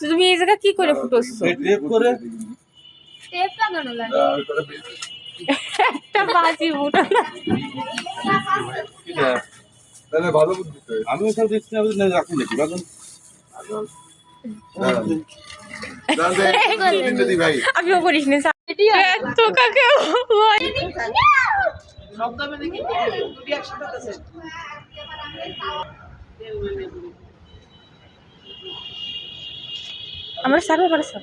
তুমি এই জায়গা কি করে ফুটোচ্ছো? একটা বাজি ফুটো আমি ওসব দেখছি না, রাখুন দেখি আমিও করিস না তো কাকে আমরা সারবো পারে সব